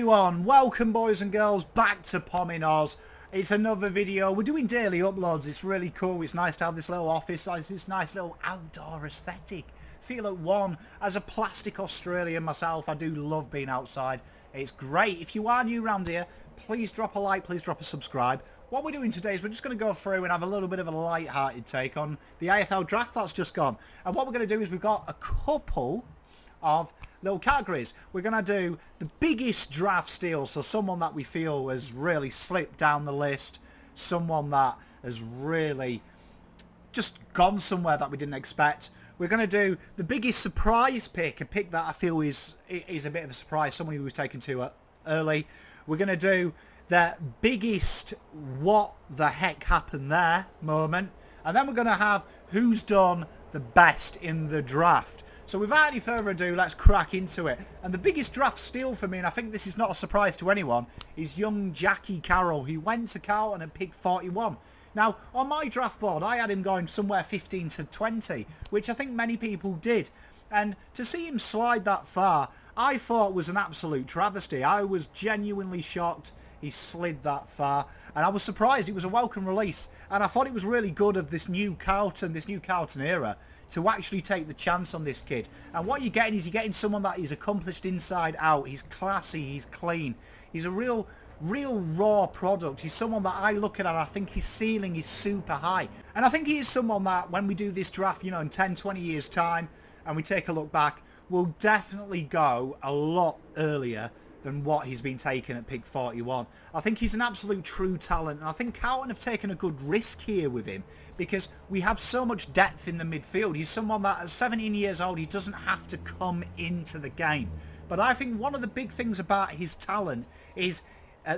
everyone, welcome boys and girls back to Pommyinoz. It's another video. We're doing daily uploads. It's really cool. It's nice to have this little office, this nice little outdoor aesthetic. Feel at one. As a plastic Australian myself, I do love being outside. It's great. If you are new around here, please drop a like, please drop a subscribe. What we're doing today is we're just going to go through and have a little bit of a light-hearted take on the AFL Draft that's just gone. And what we're going to do is we've got a couple of little categories. We're going to do the biggest draft steal, so someone that we feel has really slipped down the list, someone that has really just gone somewhere that we didn't expect. We're going to do the biggest surprise pick, a pick that I feel is a bit of a surprise, someone who was taken too early. We're going to do the biggest what the heck happened there moment, and then we're going to have who's done the best in the draft. So without any further ado, let's crack into it. And the biggest draft steal for me, and I think this is not a surprise to anyone, is young Jackie Carroll, who went to Carroll and picked 41. Now, on my draft board, I had him going somewhere 15 to 20, which I think many people did. And to see him slide that far, I thought was an absolute travesty. I was genuinely shocked he slid that far, and I was surprised. It was a welcome release, and I thought it was really good of this new Carlton era, to actually take the chance on this kid. And what you're getting is you're getting someone that is accomplished inside out. He's classy, he's clean, he's a real raw product. He's someone that I look at and I think his ceiling is super high. And I think he is someone that when we do this draft, you know, in 10, 20 years time, and we take a look back, will definitely go a lot earlier than what he's been taken at pick 41. I think he's an absolute true talent, and I think Carlton have taken a good risk here with him because we have so much depth in the midfield. He's someone that at 17 years old, he doesn't have to come into the game. But I think one of the big things about his talent is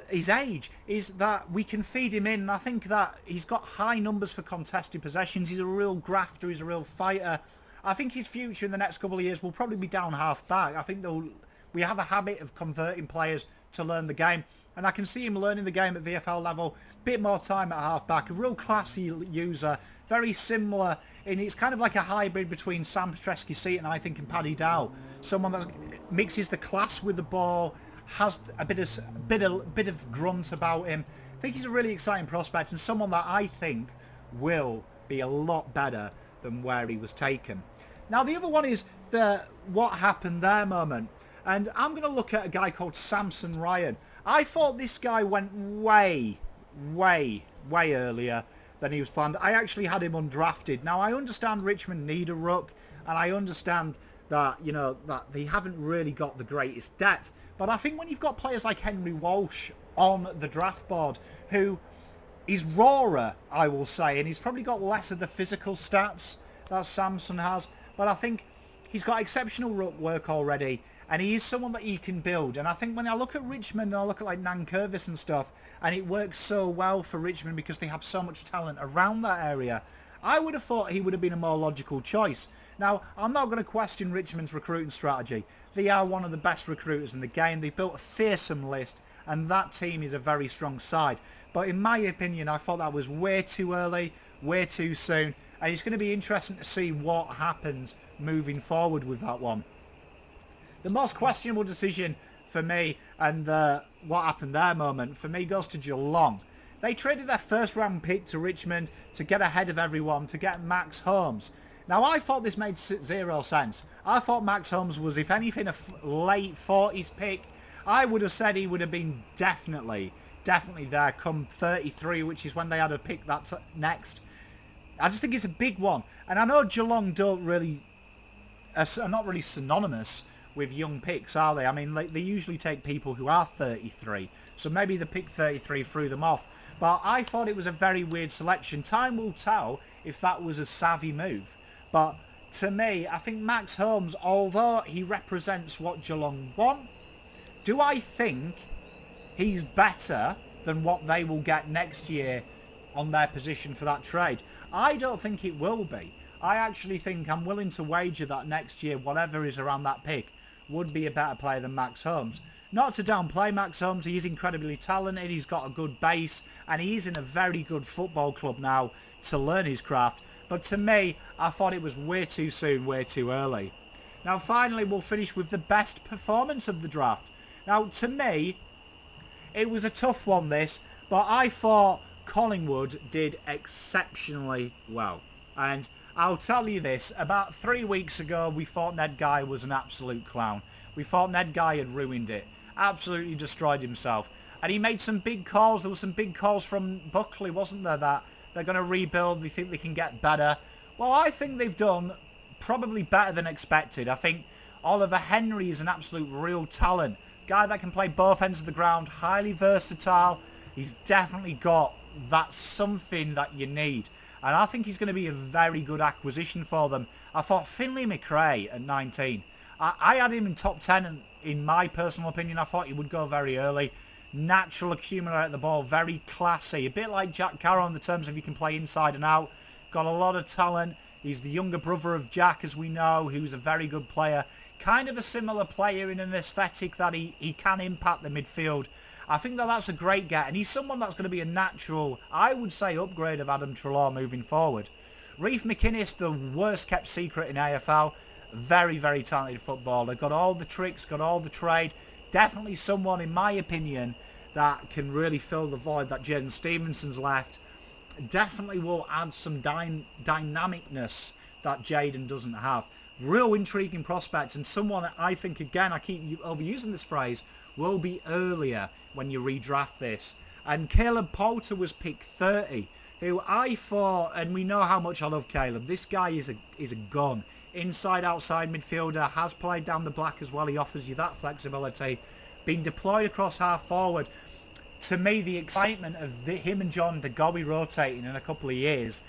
his age, is that we can feed him in, and I think that he's got high numbers for contested possessions. He's a real grafter, he's a real fighter. I think his future in the next couple of years will probably be down half back. I think we have a habit of converting players to learn the game, and I can see him learning the game at VFL level, bit more time at half-back, a real classy user, very similar, and it's kind of like a hybrid between Sam Petrescu-Seton, I think, and Paddy Dow. Someone that mixes the class with the ball, has a bit of grunt about him. I think he's a really exciting prospect, and someone that I think will be a lot better than where he was taken. Now, the other one is the what happened there moment. And I'm going to look at a guy called Samson Ryan. I thought this guy went way earlier than he was planned. I actually had him undrafted. Now, I understand Richmond need a ruck, and I understand that, you know, that they haven't really got the greatest depth. But I think when you've got players like Henry Walsh on the draft board, who is rawer, I will say, and he's probably got less of the physical stats that Samson has, but I think he's got exceptional ruck work already, and he is someone that you can build. And I think when I look at Richmond and I look at like Nankervis and stuff, and it works so well for Richmond because they have so much talent around that area, I would have thought he would have been a more logical choice. Now, I'm not going to question Richmond's recruiting strategy. They are one of the best recruiters in the game. They've built a fearsome list, and that team is a very strong side. But in my opinion, I thought that was way too early, way too soon, and it's going to be interesting to see what happens moving forward with that one. The most questionable decision for me, and what happened there moment, for me goes to Geelong. They traded their first round pick to Richmond to get ahead of everyone, to get Max Holmes. Now, I thought this made zero sense. I thought Max Holmes was, if anything, a late 40s pick. I would have said he would have been definitely there come 33, which is when they had a pick that's next. I just think it's a big one. And I know Geelong are not really synonymous with young picks, are they? I mean, they usually take people who are 33, so maybe the pick 33 threw them off. But I thought it was a very weird selection. Time will tell if that was a savvy move. But to me, I think Max Holmes, although he represents what Geelong want, do I think he's better than what they will get next year on their position for that trade? I don't think it will be. I actually think I'm willing to wager that next year, whatever is around that pick, would be a better player than Max Holmes. Not to downplay Max Holmes, he is incredibly talented, he's got a good base, and he is in a very good football club now to learn his craft. But to me, I thought it was way too soon, way too early. Now finally, we'll finish with the best performance of the draft. Now, to me, it was a tough one, this, but I thought Collingwood did exceptionally well. And I'll tell you this, about 3 weeks ago, we thought Ned Guy was an absolute clown. We thought Ned Guy had ruined it, absolutely destroyed himself. And he made some big calls. There were some big calls from Buckley, wasn't there, that they're going to rebuild, they think they can get better. Well, I think they've done probably better than expected. I think Oliver Henry is an absolute real talent. Guy that can play both ends of the ground, highly versatile. He's definitely got that something that you need. And I think he's going to be a very good acquisition for them. I thought Finlay McRae at 19. I had him in top 10, and in my personal opinion, I thought he would go very early. Natural accumulator at the ball, very classy. A bit like Jack Carroll in the terms of he can play inside and out. Got a lot of talent. He's the younger brother of Jack, as we know, who's a very good player. Kind of a similar player in an aesthetic that he can impact the midfield. I think that that's a great get, and he's someone that's going to be a natural, I would say, upgrade of Adam Treloar moving forward. Reef McInnes, the worst kept secret in AFL. Very, very talented footballer. Got all the tricks, got all the trade. Definitely someone, in my opinion, that can really fill the void that Jaden Stevenson's left. Definitely will add some dynamicness that Jaden doesn't have. Real intriguing prospect, and someone that I think, again, I keep overusing this phrase, will be earlier when you redraft this. And Caleb Poulter was picked 30, who I thought, and we know how much I love Caleb, this guy is a gun. Inside, outside midfielder, has played down the black as well. He offers you that flexibility. Been deployed across half forward. To me, the excitement of him and John DeGoey rotating in a couple of years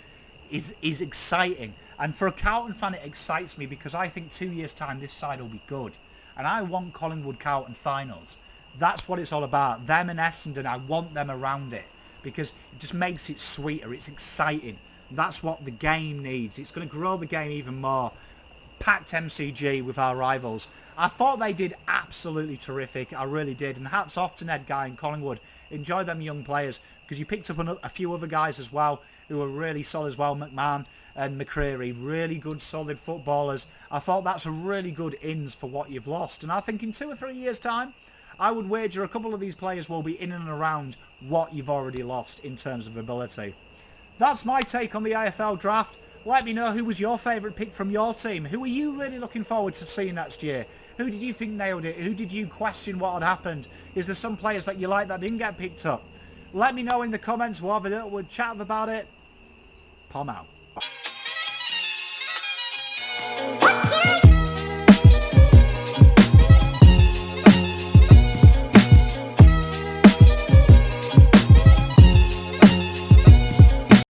is exciting. And for a Carlton fan, it excites me because I think 2 years' time, this side will be good. And I want Collingwood Carlton finals. That's what it's all about. Them and Essendon, I want them around it because it just makes it sweeter. It's exciting. That's what the game needs. It's going to grow the game even more. Packed MCG with our rivals. I thought they did absolutely terrific. I really did. And hats off to Ned Guy and Collingwood. Enjoy them young players because you picked up a few other guys as well who were really solid as well. McMahon and McCreary, really good solid footballers. I thought that's a really good ins for what you've lost. And I think in 2 or 3 years' time, I would wager a couple of these players will be in and around what you've already lost in terms of ability. That's my take on the AFL draft. Let me know who was your favourite pick from your team. Who are you really looking forward to seeing next year? Who did you think nailed it? Who did you question what had happened? Is there some players that you like that didn't get picked up? Let me know in the comments. We'll have a little chat about it. Pom out.